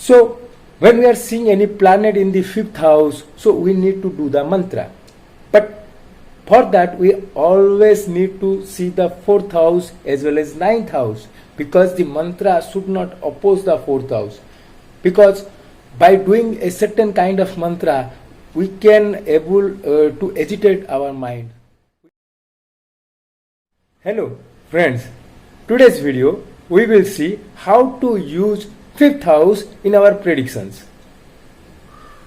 So when we are seeing any planet in the fifth house, so we need to do the mantra. But for that we always need to see the fourth house as well as ninth house, because the mantra should not oppose the fourth house. Because by doing a certain kind of mantra, we can able to agitate our mind. Hello friends, today's video we will see how to use fifth house in our predictions.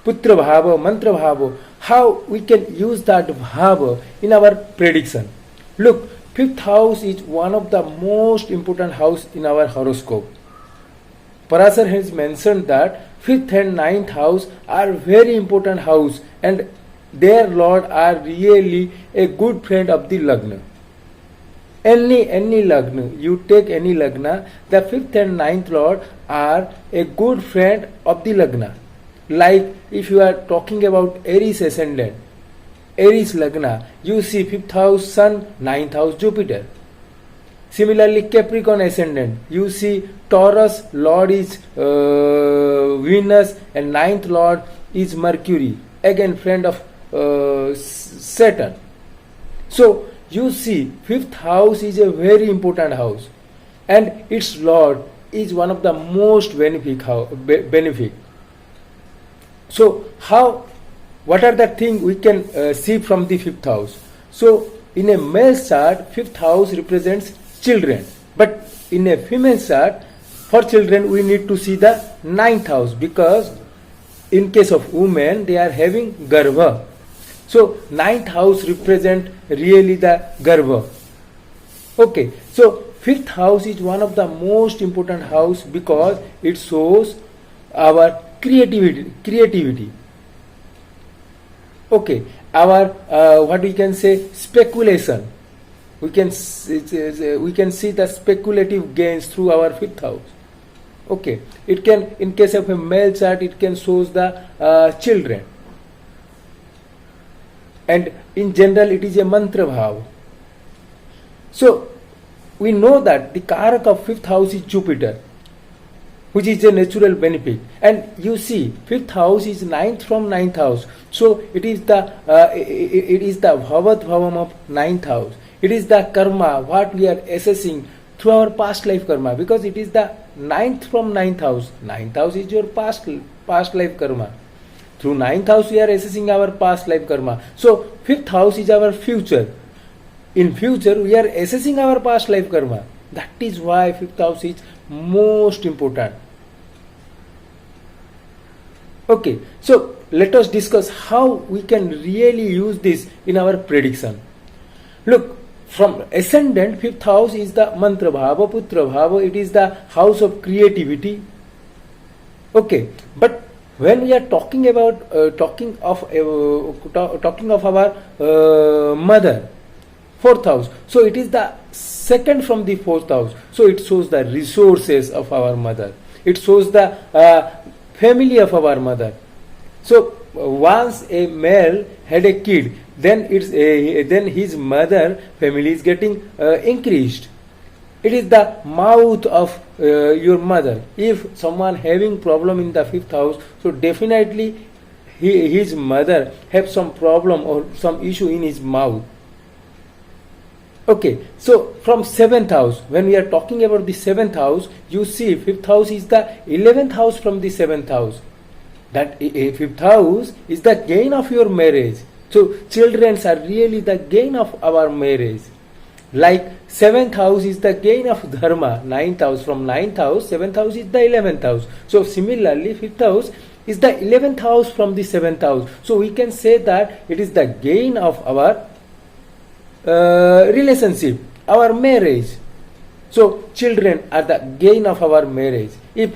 Putra Bhava, Mantra Bhava, how we can use that Bhava in our prediction. Look, fifth house is one of the most important house in our horoscope. Parasar has mentioned that fifth and ninth house are very important house and their lord are really a good friend of the Lagna. Any Lagna, you take any Lagna, the fifth and ninth lord are a good friend of the Lagna. Like if you are talking about Aries ascendant, Aries Lagna, you see fifth house Sun, ninth house Jupiter. Similarly, Capricorn ascendant, you see Taurus lord is Venus and ninth lord is Mercury, again friend of Saturn. So you see fifth house is a very important house and its lord is one of the most benefit. So what are the things we can see from the fifth house? So in a male chart, fifth house represents children, but in a female chart, for children we need to see the ninth house, because in case of women they are having garbha. So ninth house represent really the garbha. Okay, so fifth house is one of the most important house because it shows our creativity. Okay, our what we can say, speculation. We can see the speculative gains through our fifth house. Okay, it can, in case of a male chart, it can shows the children, and in general it is a mantra bhav. So we know that the karak of fifth house is Jupiter, which is a natural benefit, and you see fifth house is ninth from ninth house, so it is the bhavat bhavam of ninth house. It is the karma what we are assessing through our past life karma, because it is the ninth from ninth house. Ninth house is your past life karma. Through ninth house we are assessing our past life karma. So fifth house is our future. In future we are assessing our past life karma. That is why fifth house is most important. Okay, so let us discuss how we can really use this in our prediction. Look, from ascendant, fifth house is the mantra bhava, putra bhava, it is the house of creativity. Okay, but when we are talking about talking of our mother, fourth house, so it is the second from the fourth house, so it shows the resources of our mother, it shows the family of our mother. So once a male had a kid, then his mother family is getting increased. It is the mouth of your mother. If someone having problem in the fifth house, so definitely his mother have some problem or some issue in his mouth. Okay, so from seventh house, when we are talking about the seventh house, you see fifth house is the 11th house from the seventh house. That fifth house is the gain of your marriage. So children are really the gain of our marriage. Like seventh house is the gain of dharma. Ninth house, from ninth house, seventh house is the 11th house. So similarly, fifth house is the 11th house from the seventh house. So we can say that it is the gain of our relationship, our marriage. So children are the gain of our marriage. If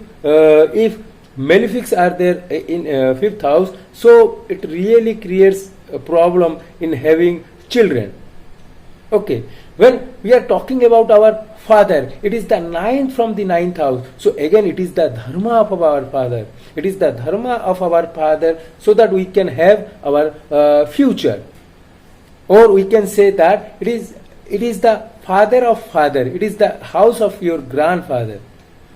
malefics are there in fifth house, so it really creates a problem in having children. Okay, when we are talking about our father, it is the ninth from the ninth house. So again it is the dharma of our father. It is the dharma of our father, so that we can have our future. Or we can say that it is the father of father. It is the house of your grandfather.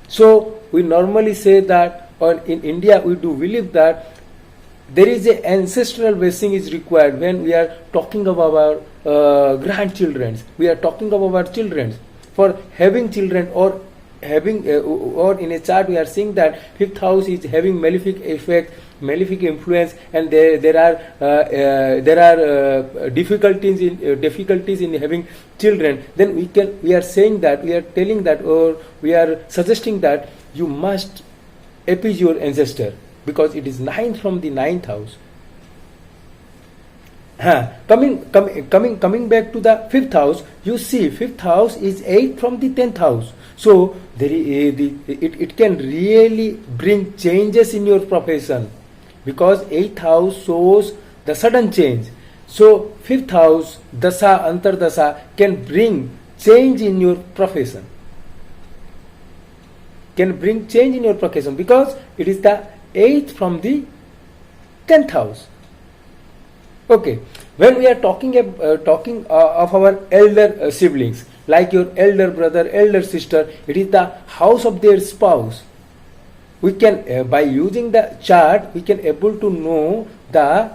So we normally say that or in India we do believe that there is a ancestral blessing is required when we are talking about our grandchildren, we are talking about our children for having children, or having or in a chart we are seeing that fifth house is having malefic effect, malefic influence, and there are difficulties in having children. Then we are saying that, we are telling that, or we are suggesting that you must appease your ancestor, because it is ninth from the ninth house. Coming back to the fifth house, you see fifth house is eighth from the 10th house. So it can really bring changes in your profession, because 8th house shows the sudden change. So 5th house, dasa, antardasa, can bring change in your profession. Because it is the 8th from the 10th house. Okay, when we are talking of our elder siblings, like your elder brother, elder sister, it is the house of their spouse. We can by using the chart, we can able to know the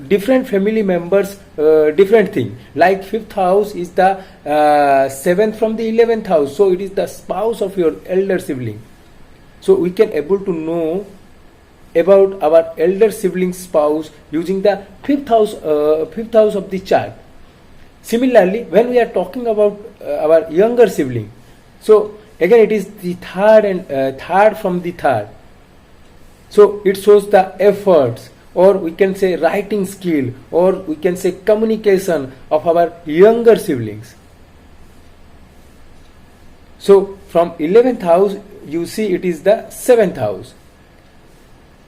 different family members different thing. Like fifth house is the seventh from the 11th house, so it is the spouse of your elder sibling. So we can able to know about our elder sibling spouse using the fifth house of the chart. Similarly, when we are talking about our younger sibling, so again it is the third from the third. So it shows the efforts, or we can say writing skill, or we can say communication of our younger siblings. So from 11th house, you see it is the 7th house.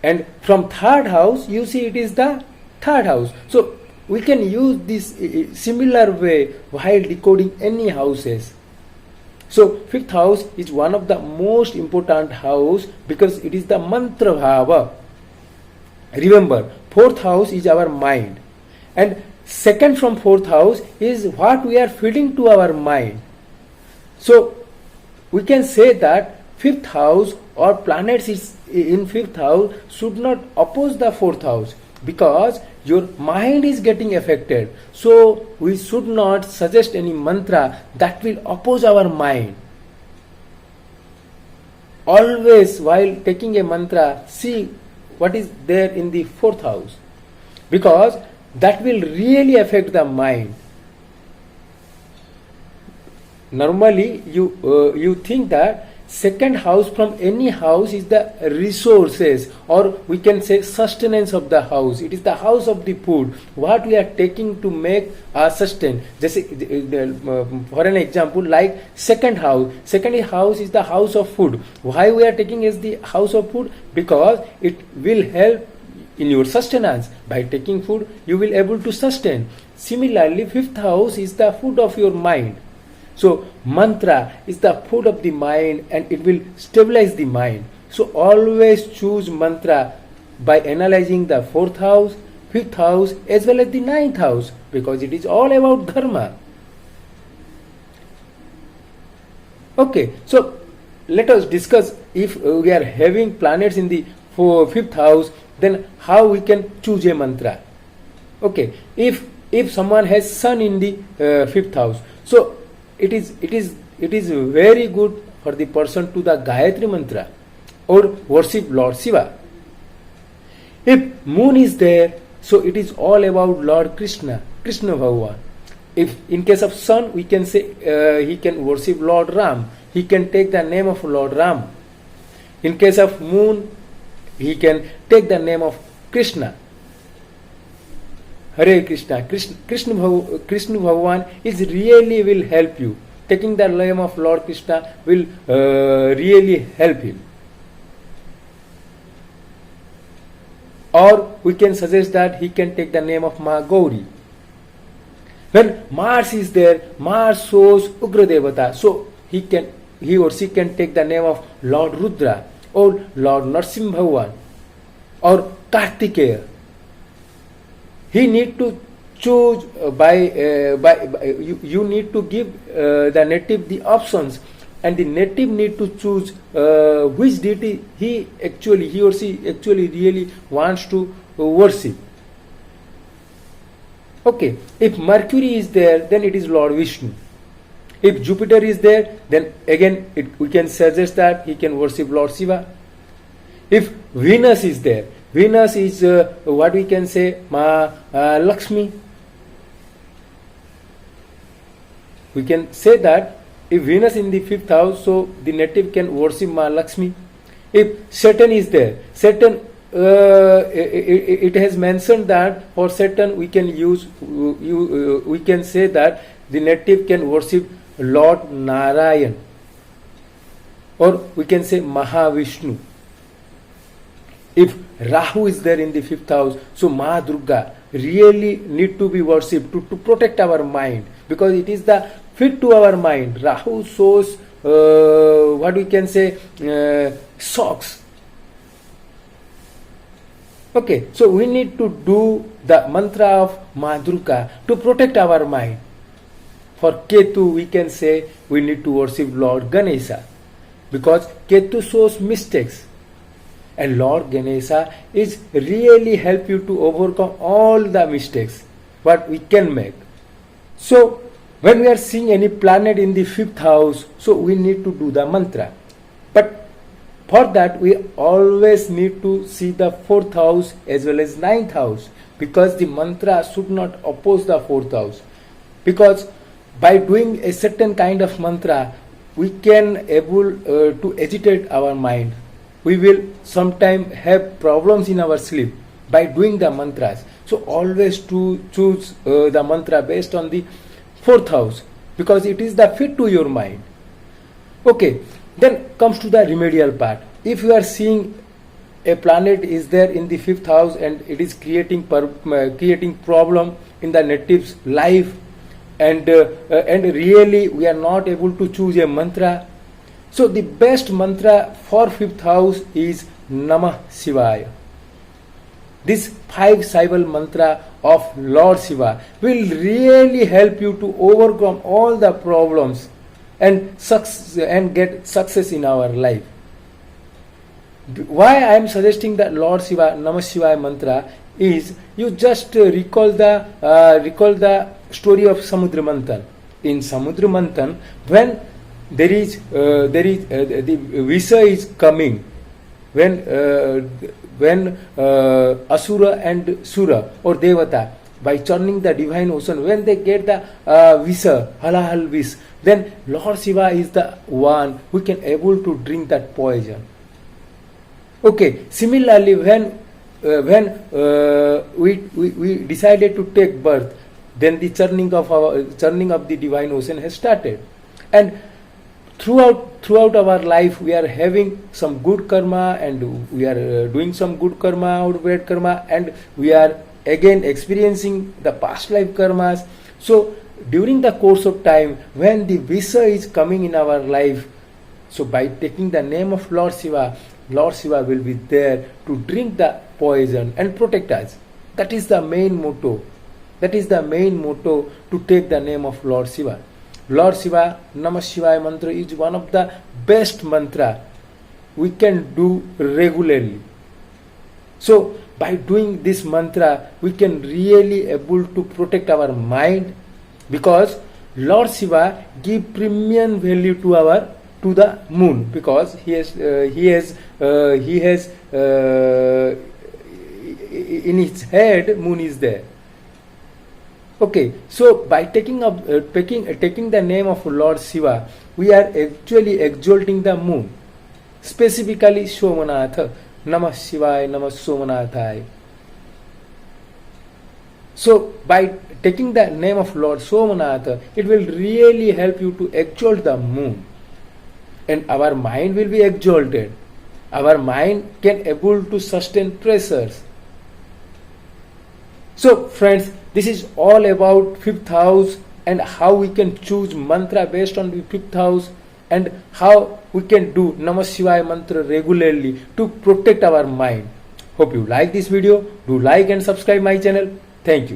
And from third house, you see it is the third house. So we can use this similar way while decoding any houses. So fifth house is one of the most important house because it is the mantra bhava. Remember, fourth house is our mind, and second from fourth house is what we are feeding to our mind. So we can say that fifth house or planets is in fifth house should not oppose the fourth house, because your mind is getting affected. So we should not suggest any mantra that will oppose our mind. Always while taking a mantra, see what is there in the fourth house, because that will really affect the mind. Normally you think that second house from any house is the resources, or we can say sustenance of the house. It is the house of the food, what we are taking to make our sustain. Just for an example, like second house is the house of food. Why we are taking as the house of food? Because it will help in your sustenance. By taking food, you will able to sustain. Similarly, fifth house is the food of your mind. So mantra is the food of the mind, and it will stabilize the mind. So always choose mantra by analyzing the fourth house, fifth house as well as the ninth house, because it is all about dharma. Okay, so let us discuss, if we are having planets in the fifth house, then how we can choose a mantra. Okay, if someone has sun in the fifth house, so it is very good for the person to the Gayatri mantra or worship Lord Shiva. If moon is there, so it is all about Lord Krishna Bhagavan. If in case of sun, we can say he can worship Lord Ram. He can take the name of Lord Ram. In case of moon, he can take the name of Krishna. Hare Krishna. Krishna Bhagavan is really will help you. Taking the name of Lord Krishna will really help him. Or we can suggest that he can take the name of Ma Gauri. When Mars is there, Mars shows Ugra Devata. So he or she can take the name of Lord Rudra or Lord Narsimha Bhagavan or Kartikeya. He need to choose you need to give the native the options and the native need to choose which deity he or she actually really wants to worship. Okay, if Mercury is there, then it is Lord Vishnu. If Jupiter is there, then again we can suggest that he can worship Lord Shiva. If Venus is there, Venus is what we can say Ma Lakshmi. We can say that if Venus in the 5th house, so the native can worship Ma Lakshmi. If Saturn is there, Saturn it has mentioned that for Saturn we can we can say that the native can worship Lord Narayan, or we can say Mahavishnu. If Rahu is there in the 5th house, so Ma Durga really need to be worshipped to protect our mind, because it is the fit to our mind. Rahu shows what we can say shocks. Okay, so we need to do the mantra of Ma Durga to protect our mind. For Ketu, we can say we need to worship Lord Ganesha, because Ketu shows mistakes, and Lord Ganesha is really help you to overcome all the mistakes what we can make. So when we are seeing any planet in the 5th house, so we need to do the mantra. But for that we always need to see the 4th house as well as 9th house, because the mantra should not oppose the 4th house. Because by doing a certain kind of mantra, we can able to agitate our mind. We will sometime have problems in our sleep by doing the mantras. So always to choose the mantra based on the 4th house, because it is the fit to your mind. Okay, then comes to the remedial part. If you are seeing a planet is there in the 5th house and it is creating problem in the native's life, and really we are not able to choose a mantra, so the best mantra for 5th house is Namah Shivaya. This 5-syllable mantra of Lord Shiva will really help you to overcome all the problems and get success in our life. Why I am suggesting that Lord Shiva Namah Shivaya mantra is, you just recall the story of Samudra Manthan. In Samudra Manthan, when the Visa is coming, when Asura and Sura or Devata, by churning the divine ocean, when they get the Visa, halal Vis, then Lord Shiva is the one who can able to drink that poison. Okay, similarly when we decided to take birth, then the churning of the divine ocean has started, and throughout our life we are having some good karma, and we are doing some good karma or bad karma, and we are again experiencing the past life karmas. So during the course of time, when the visa is coming in our life, so by taking the name of Lord Shiva will be there to drink the poison and protect us. That is the main motto. To take the name of Lord Shiva. Lord Shiva Namah Shivaya mantra is one of the best mantra we can do regularly. So by doing this mantra, we can really able to protect our mind, because Lord Shiva give premium value to the moon, because he has in his head moon is there. Okay, so by taking the name of Lord Shiva, we are actually exalting the moon, specifically Somanatha. Namah Shivaya, Namah Somanathaya. So by taking the name of Lord Somanatha, it will really help you to exalt the moon, and our mind will be exalted. Our mind can able to sustain pressures. So friends, this is all about 5th house and how we can choose mantra based on the 5th house, and how we can do Namah Shivaya mantra regularly to protect our mind. Hope you like this video. Do like and subscribe my channel. Thank you.